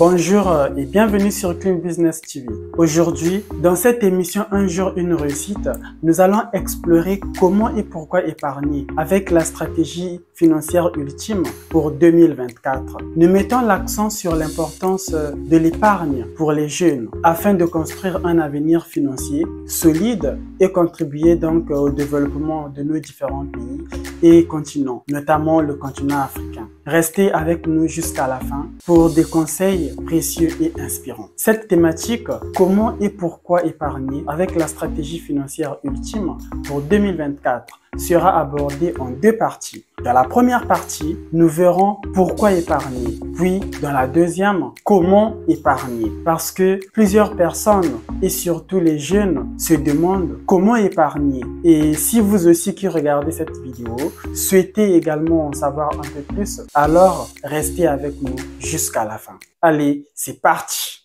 Bonjour et bienvenue sur Clean Business TV. Aujourd'hui, dans cette émission Un jour, une réussite, nous allons explorer comment et pourquoi épargner avec la stratégie financière ultime pour 2024. Nous mettons l'accent sur l'importance de l'épargne pour les jeunes afin de construire un avenir financier solide et contribuer donc au développement de nos différents pays et continents, notamment le continent africain. Restez avec nous jusqu'à la fin pour des conseils précieux et inspirants. Cette thématique, comment et pourquoi épargner avec la stratégie financière ultime pour 2024, sera abordée en deux parties. Dans la première partie, nous verrons pourquoi épargner. Puis, dans la deuxième, comment épargner. Parce que plusieurs personnes, et surtout les jeunes, se demandent comment épargner. Et si vous aussi qui regardez cette vidéo, souhaitez également en savoir un peu plus, alors restez avec nous jusqu'à la fin. Allez, c'est parti!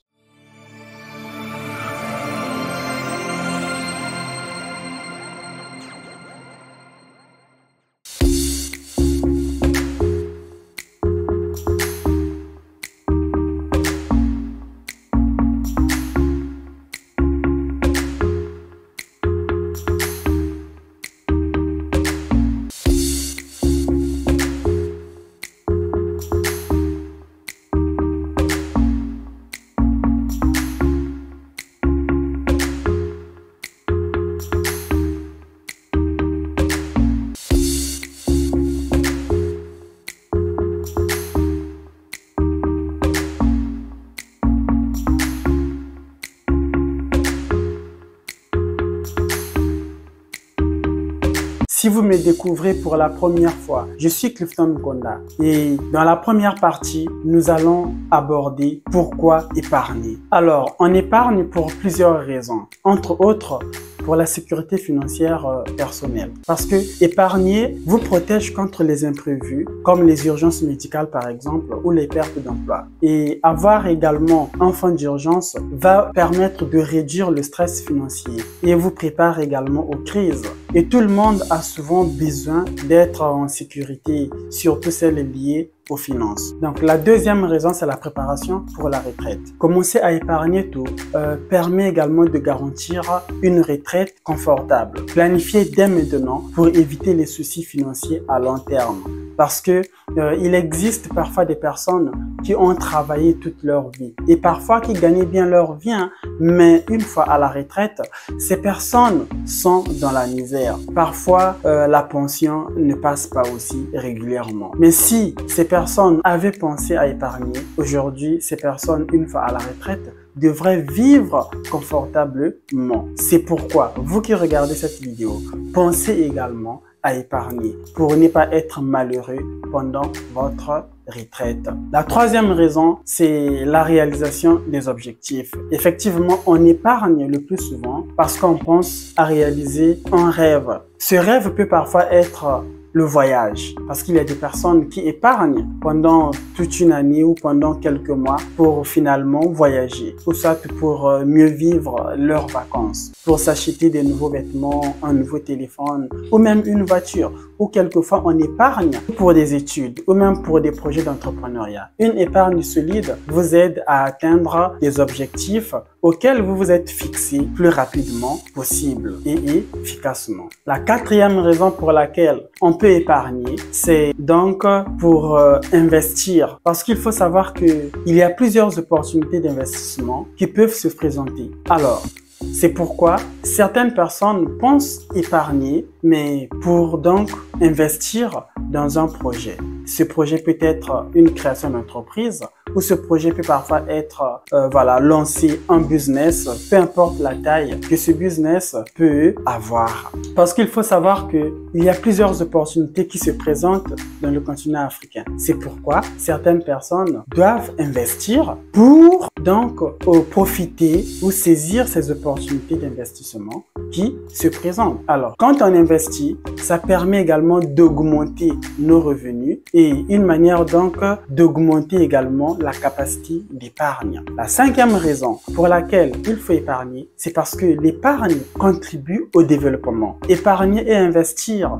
Si vous me découvrez pour la première fois, je suis Clifton Mkonda et dans la première partie, nous allons aborder pourquoi épargner. Alors, on épargne pour plusieurs raisons, entre autres pour la sécurité financière personnelle. Parce que épargner vous protège contre les imprévus, comme les urgences médicales par exemple, ou les pertes d'emploi. Et avoir également un fonds d'urgence va permettre de réduire le stress financier et vous prépare également aux crises. Et tout le monde a souvent besoin d'être en sécurité, surtout celles liées aux finances. Donc la deuxième raison, c'est la préparation pour la retraite. Commencer à épargner tôt permet également de garantir une retraite confortable. Planifier dès maintenant pour éviter les soucis financiers à long terme. Parce que il existe parfois des personnes qui ont travaillé toute leur vie et parfois qui gagnaient bien leur vie, mais une fois à la retraite, ces personnes sont dans la misère. Parfois, la pension ne passe pas aussi régulièrement. Mais si ces personnes avaient pensé à épargner, aujourd'hui, ces personnes, une fois à la retraite, devraient vivre confortablement. C'est pourquoi, vous qui regardez cette vidéo, pensez également à épargner pour ne pas être malheureux pendant votre retraite. La troisième raison, c'est la réalisation des objectifs. Effectivement, on épargne le plus souvent parce qu'on pense à réaliser un rêve. Ce rêve peut parfois être le voyage, parce qu'il y a des personnes qui épargnent pendant toute une année ou pendant quelques mois pour finalement voyager, ou soit pour mieux vivre leurs vacances, pour s'acheter des nouveaux vêtements, un nouveau téléphone, ou même une voiture, ou quelquefois on épargne pour des études, ou même pour des projets d'entrepreneuriat. Une épargne solide vous aide à atteindre des objectifs auxquels vous vous êtes fixé plus rapidement possible et efficacement. La quatrième raison pour laquelle on peut épargner, c'est donc pour investir. Parce qu'il faut savoir qu'il y a plusieurs opportunités d'investissement qui peuvent se présenter. Alors, c'est pourquoi certaines personnes pensent épargner, mais pour donc investir dans un projet. Ce projet peut être une création d'entreprise ou ce projet peut parfois être lancer un business, peu importe la taille que ce business peut avoir. Parce qu'il faut savoir qu'il y a plusieurs opportunités qui se présentent dans le continent africain. C'est pourquoi certaines personnes doivent investir pour donc profiter ou saisir ces opportunités d'investissement qui se présentent. Alors, quand on investit, ça permet également d'augmenter nos revenus et une manière donc d'augmenter également la capacité d'épargne. La cinquième raison pour laquelle il faut épargner, c'est parce que l'épargne contribue au développement. Épargner et investir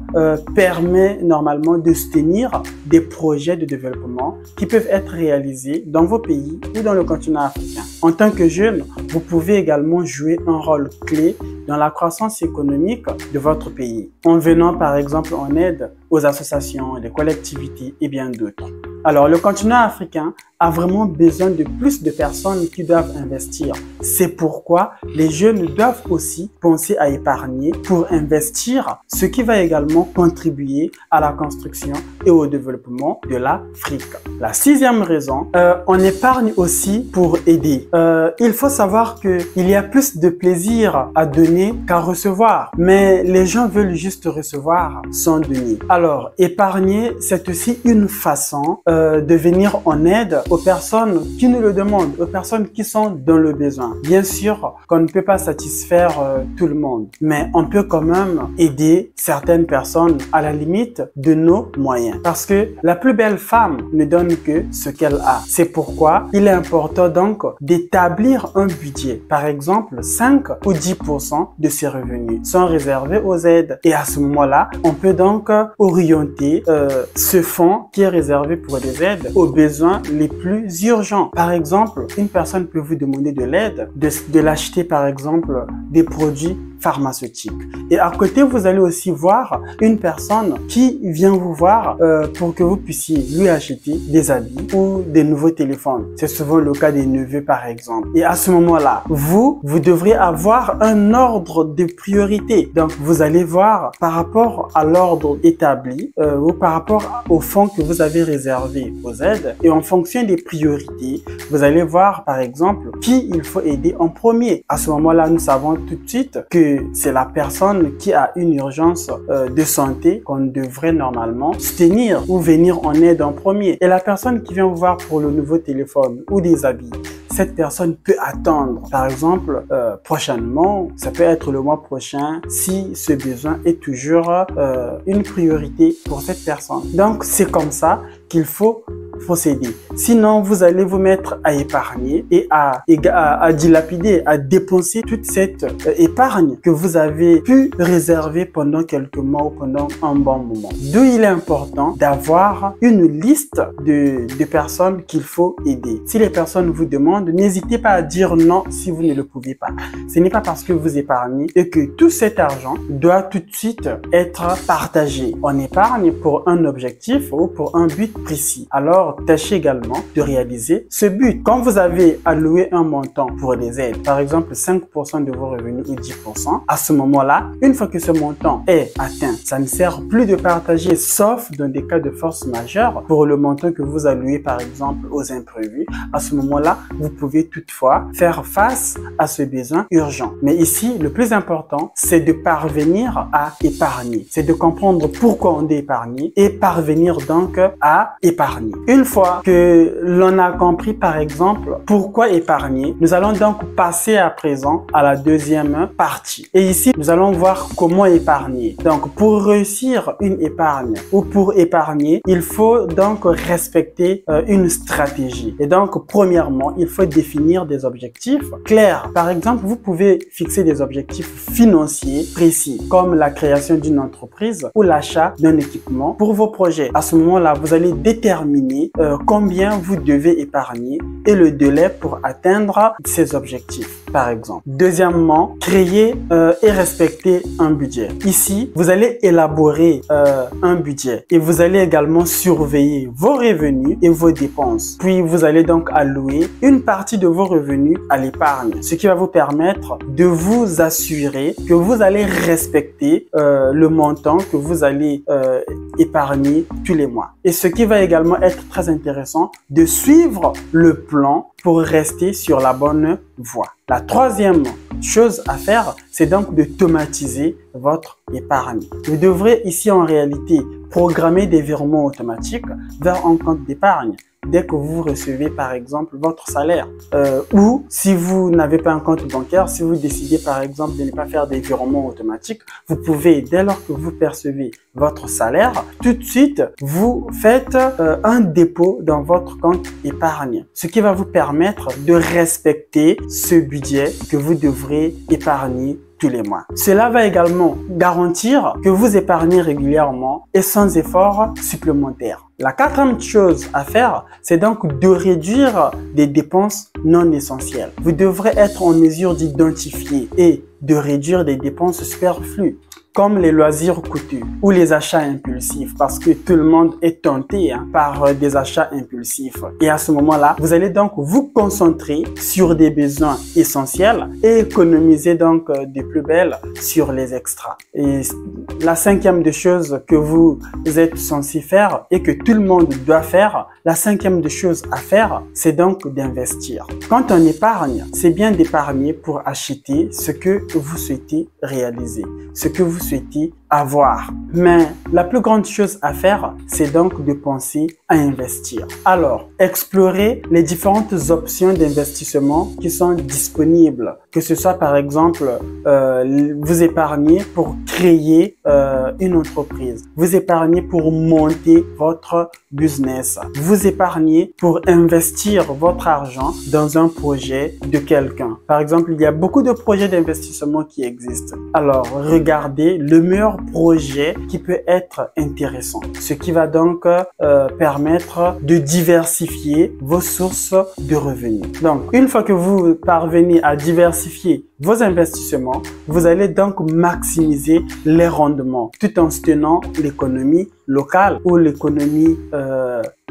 permet normalement de soutenir des projets de développement qui peuvent être réalisés dans vos pays ou dans le continent africain. En tant que jeune, vous pouvez également jouer un rôle clé dans la croissance économique de votre pays, en venant par exemple en aide aux associations, les collectivités et bien d'autres. Alors, le continent africain a vraiment besoin de plus de personnes qui doivent investir. C'est pourquoi les jeunes doivent aussi penser à épargner pour investir, ce qui va également contribuer à la construction et au développement de l'Afrique. La sixième raison, on épargne aussi pour aider. Il faut savoir qu'il y a plus de plaisir à donner qu'à recevoir, mais les gens veulent juste recevoir sans donner. Alors, épargner, c'est aussi une façon de venir en aide aux personnes qui nous le demandent, aux personnes qui sont dans le besoin. Bien sûr qu'on ne peut pas satisfaire tout le monde, mais on peut quand même aider certaines personnes à la limite de nos moyens. Parce que la plus belle femme ne donne que ce qu'elle a. C'est pourquoi il est important donc d'établir un budget. Par exemple, 5 ou 10% de ses revenus sont réservés aux aides. Et à ce moment-là, on peut donc orienter ce fonds qui est réservé pour les aides aux besoins les plus urgents. Par exemple, une personne peut vous demander de l'aide, de l'acheter par exemple des produits pharmaceutiques. Et à côté, vous allez aussi voir une personne qui vient vous voir pour que vous puissiez lui acheter des habits ou des nouveaux téléphones. C'est souvent le cas des neveux par exemple. Et à ce moment-là, vous devriez avoir un ordre de priorité. Donc, vous allez voir par rapport à l'ordre établi ou par rapport au fonds que vous avez réservé aux aides. Et en fonction des priorités, vous allez voir par exemple qui il faut aider en premier. À ce moment-là, nous savons tout de suite que c'est la personne qui a une urgence de santé qu'on devrait normalement soutenir ou venir en aide en premier. Et la personne qui vient vous voir pour le nouveau téléphone ou des habits, cette personne peut attendre. Par exemple, prochainement, ça peut être le mois prochain si ce besoin est toujours une priorité pour cette personne. Donc, c'est comme ça qu'il faut procéder. Sinon, vous allez vous mettre à épargner et à dilapider, à dépenser toute cette épargne que vous avez pu réserver pendant quelques mois ou pendant un bon moment. D'où il est important d'avoir une liste de personnes qu'il faut aider. Si les personnes vous demandent, n'hésitez pas à dire non si vous ne le pouvez pas. Ce n'est pas parce que vous épargnez et que tout cet argent doit tout de suite être partagé. On épargne pour un objectif ou pour un but précis. Alors, tâchez également de réaliser ce but. Quand vous avez alloué un montant pour les aides, par exemple 5% de vos revenus ou 10%, à ce moment-là, une fois que ce montant est atteint, ça ne sert plus de partager, sauf dans des cas de force majeure, pour le montant que vous allouez par exemple aux imprévus. À ce moment-là, vous pouvez toutefois faire face à ce besoin urgent. Mais ici, le plus important, c'est de parvenir à épargner. C'est de comprendre pourquoi on doit épargner et parvenir donc à épargner. Une fois que l'on a compris par exemple pourquoi épargner, nous allons donc passer à présent à la deuxième partie. Et ici, nous allons voir comment épargner. Donc, pour réussir une épargne ou pour épargner, il faut donc respecter une stratégie. Et donc, premièrement, il faut définir des objectifs clairs. Par exemple, vous pouvez fixer des objectifs financiers précis, comme la création d'une entreprise ou l'achat d'un équipement pour vos projets. À ce moment-là, vous allez déterminer combien vous devez épargner et le délai pour atteindre ces objectifs, par exemple. Deuxièmement, créer et respecter un budget. Ici, vous allez élaborer un budget et vous allez également surveiller vos revenus et vos dépenses. Puis, vous allez donc allouer une partie de vos revenus à l'épargne, ce qui va vous permettre de vous assurer que vous allez respecter le montant que vous allez épargner tous les mois. Et ce qui va également être très intéressant, de suivre le plan pour rester sur la bonne voie. La troisième chose à faire, c'est donc d'automatiser votre épargne. Vous devrez ici en réalité programmer des virements automatiques vers un compte d'épargne dès que vous recevez par exemple votre salaire. Ou si vous n'avez pas un compte bancaire, si vous décidez par exemple de ne pas faire des virements automatiques, vous pouvez, dès lors que vous percevez votre salaire, tout de suite, vous faites un dépôt dans votre compte épargne, ce qui va vous permettre de respecter ce budget que vous devrez épargner tous les mois. Cela va également garantir que vous épargnez régulièrement et sans effort supplémentaire. La quatrième chose à faire, c'est donc de réduire des dépenses non essentielles. Vous devrez être en mesure d'identifier et de réduire des dépenses superflues, comme les loisirs coûteux ou les achats impulsifs, parce que tout le monde est tenté par des achats impulsifs. Et à ce moment-là, vous allez donc vous concentrer sur des besoins essentiels et économiser donc des plus belles sur les extras. Et la cinquième des choses que vous êtes censé faire et que tout le monde doit faire, la cinquième des choses à faire, c'est donc d'investir. Quand on épargne, c'est bien d'épargner pour acheter ce que vous souhaitez réaliser, ce que vous souhaitez avoir. Mais la plus grande chose à faire, c'est donc de penser à investir. Alors, explorez les différentes options d'investissement qui sont disponibles. Que ce soit par exemple, vous épargnez pour créer une entreprise. Vous épargnez pour monter votre business. Vous épargnez pour investir votre argent dans un projet de quelqu'un. Par exemple, il y a beaucoup de projets d'investissement qui existent. Alors, regardez le meilleur projet qui peut être intéressant. Ce qui va donc permettre de diversifier vos sources de revenus. Donc, une fois que vous parvenez à diversifier vos investissements, vous allez donc maximiser les rendements tout en soutenant l'économie locale ou l'économie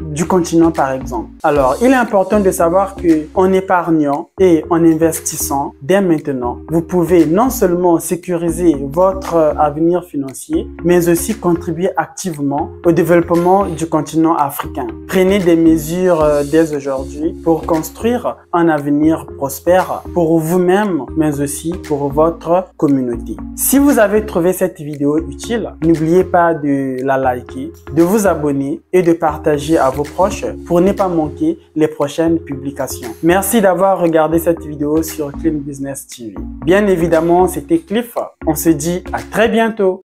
du continent par exemple. Alors, il est important de savoir que en épargnant et en investissant dès maintenant, vous pouvez non seulement sécuriser votre avenir financier, mais aussi contribuer activement au développement du continent africain. Prenez des mesures dès aujourd'hui pour construire un avenir prospère pour vous-même, mais aussi pour votre communauté. Si vous avez trouvé cette vidéo utile, n'oubliez pas de la liker, de vous abonner et de partager à vos proches pour ne pas manquer les prochaines publications. Merci d'avoir regardé cette vidéo sur Clean Business TV. Bien évidemment, c'était Cliff. On se dit à très bientôt.